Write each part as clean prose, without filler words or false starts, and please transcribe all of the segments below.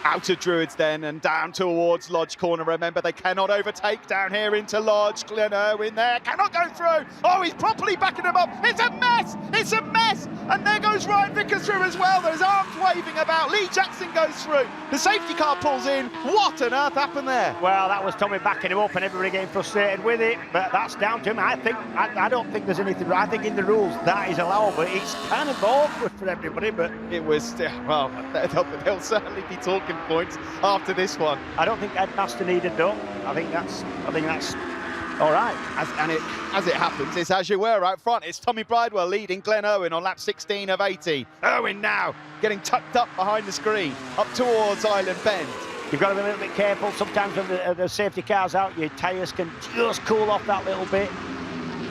Out of Druids then and down towards Lodge Corner. Remember, they cannot overtake down here into Lodge. Glenn Irwin there, cannot go through. Oh, he's properly backing him up. It's a mess, it's a mess. And there goes Ryan Vickers through as well. There's arms waving about. Lee Jackson goes through. The safety car pulls in. What on earth happened there? Well, that was Tommy backing him up and everybody getting frustrated with it. But that's down to him. I don't think there's anything wrong. I think in the rules that is allowable. It's kind of awkward for everybody, but it was, well, they'll certainly be talking points after this one. I don't think headmaster needed though. I think that's all right. As it happens, it's as you were out front. It's Tommy Bridewell leading Glenn Irwin on lap 16 of 18. Irwin now getting tucked up behind the screen, up towards Island Bend. You've got to be a little bit careful. Sometimes when the safety car's out, your tyres can just cool off that little bit.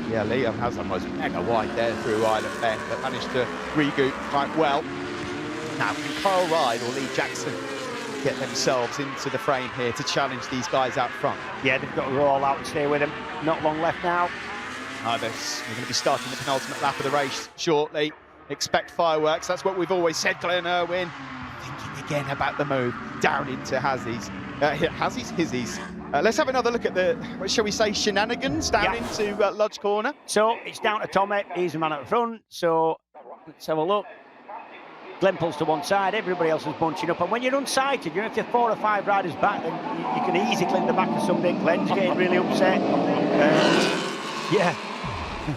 Yeah, Liam has a most mega wide there through Island Bend, but managed to regroup quite well. Now, can Kyle Ride or Lee Jackson get themselves into the frame here to challenge these guys out front? Yeah, they've got to go all out and stay with them. Not long left now. We're going to be starting the penultimate lap of the race shortly. Expect fireworks. That's what we've always said, Glenn Irwin. Thinking again about the move down into Hizzies. Let's have another look at the, what shall we say, shenanigans down into Lodge Corner. So it's down to Tommy. He's the man at the front. So let's have a look. Glenn pulls to one side, everybody else is bunching up. And when you're unsighted, you know, if you're 4 or 5 riders back, then you can easily clean the back of something. Glenn's getting really upset. Yeah,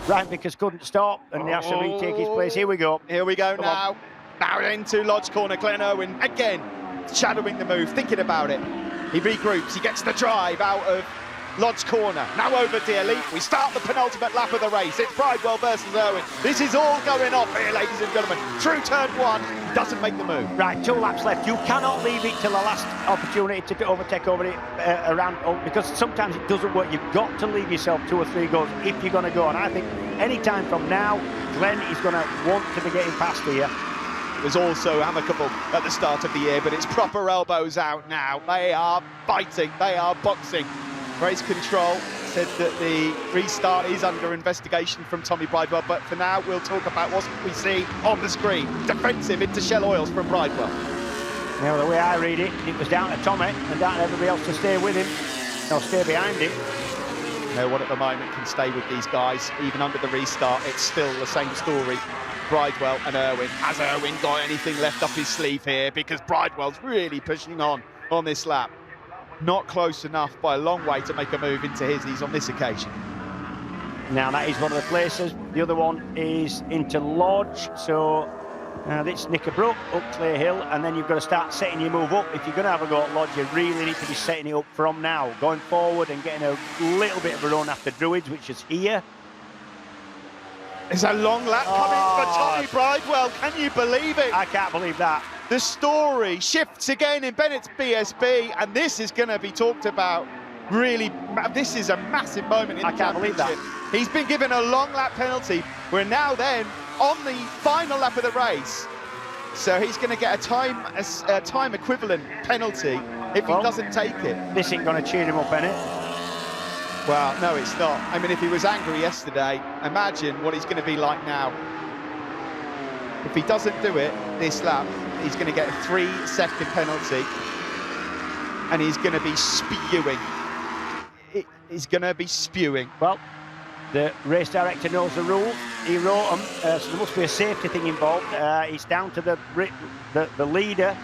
Ryan Vickers couldn't stop, and he has to retake his place. Here we go. Here we go now. Now into Lodge Corner. Glenn Irwin again, shadowing the move, thinking about it. He regroups, he gets the drive out of Lodge Corner. Now over to Elite. We start the penultimate lap of the race. It's Bridewell versus Irwin. This is all going off here, ladies and gentlemen. Through turn 1, doesn't make the move. Right, 2 laps left. You cannot leave it till the last opportunity to overtake over it because sometimes it doesn't work. You've got to leave yourself 2 or 3 goals if you're going to go. And I think any time from now, Glenn is going to want to be getting past here. It was also amicable at the start of the year, but it's proper elbows out now. They are biting, they are boxing. Race control said that the restart is under investigation from Tommy Bridewell, but for now we'll talk about what we see on the screen. Defensive into Shell Oils from Bridewell. Now, the way I read it, it was down to Tommy and down to everybody else to stay with him. They'll stay behind him. No one at the moment can stay with these guys. Even under the restart, it's still the same story. Bridewell and Irwin. Has Irwin got anything left up his sleeve here? Because Bridewell's really pushing on this lap. Not close enough by a long way to make a move into Hizzies on this occasion. Now that is one of the places. The other one is into Lodge. So this Knickerbrook up Clay Hill, and then you've got to start setting your move up. If you're going to have a go at Lodge, you really need to be setting it up from now, going forward and getting a little bit of a run after Druids, which is here. There's a long lap coming for Tommy Bridewell. Can you believe it? I can't believe that. The story shifts again in Bennetts BSB, and this is going to be talked about. Really, this is a massive moment in the championship. I can't believe that. He's been given a long lap penalty. We're now then on the final lap of the race. So he's going to get a time equivalent penalty if he doesn't take it. This ain't going to cheer him up, Bennett. Well, no, it's not. I mean, if he was angry yesterday, imagine what he's going to be like now. If he doesn't do it this lap, he's going to get a 3-second penalty, and he's going to be spewing. He's going to be spewing. Well, the race director knows the rules. He wrote them, so there must be a safety thing involved. It's down to the leader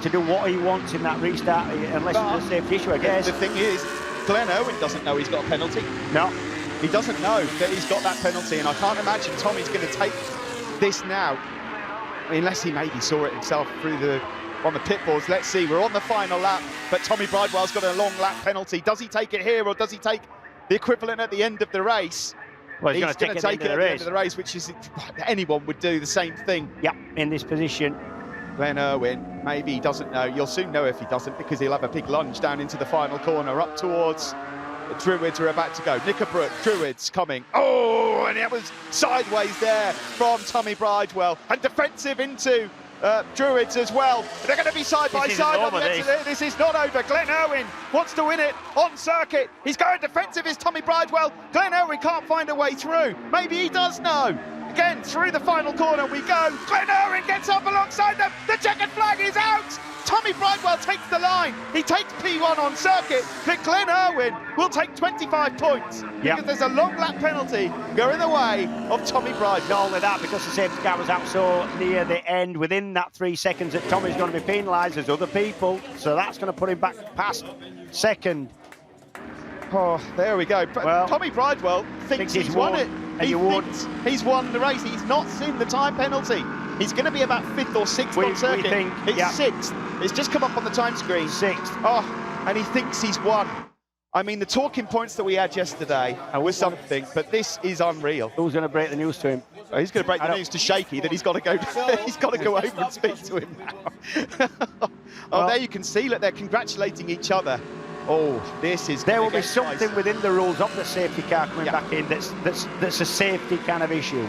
to do what he wants in that restart, unless there's a safety issue, I guess. The thing is, Glenn Irwin doesn't know he's got a penalty. No. He doesn't know that he's got that penalty, and I can't imagine Tommy's going to take this now, unless he maybe saw it himself on the pit boards. Let's see, we're on the final lap, but Tommy Bridewell's got a long lap penalty. Does he take it here, or does he take the equivalent at the end of the race? Well, he's going to take it at the end of the race, which is, anyone would do the same thing. Yep, in this position. Glenn Irwin, maybe he doesn't know. You'll soon know if he doesn't, because he'll have a big lunge down into the final corner, up towards the Druids are about to go. Knickerbrook, Druids coming. Oh, and it was sideways there from Tommy Bridewell, and defensive into Druids as well. They're going to be side by side. This is not over. Glenn Irwin wants to win it on circuit. He's going defensive, is Tommy Bridewell. Glenn Irwin can't find a way through. Maybe he does know. Again, through the final corner we go. Glenn Irwin gets up alongside them. The checkered flag is out. Tommy Tommy Bridewell takes the line. He takes P1 on circuit, but Glenn Irwin will take 25 points because there's a long lap penalty going the way of Tommy Bridewell. Not only that, because the safety car was out so near the end, within that 3 seconds that Tommy's going to be penalised, there's other people, so that's going to put him back past second. Oh, there we go. But well, Tommy Bridewell thinks he's won it. He thinks he's won the race. He's not seen the time penalty. He's going to be about 5th or 6th on circuit. It's 6th. It's just come up on the time screen. 6th. Oh, and he thinks he's won. I mean, the talking points that we had yesterday was something, but this is unreal. Who's going to break the news to him? Oh, he's going to break the news to Shaky that he's got to go. He's got to go over and speak to him now. Well, there you can see that they're congratulating each other. Oh, this is. There will be something within the rules of the safety car coming back in that's a safety kind of issue.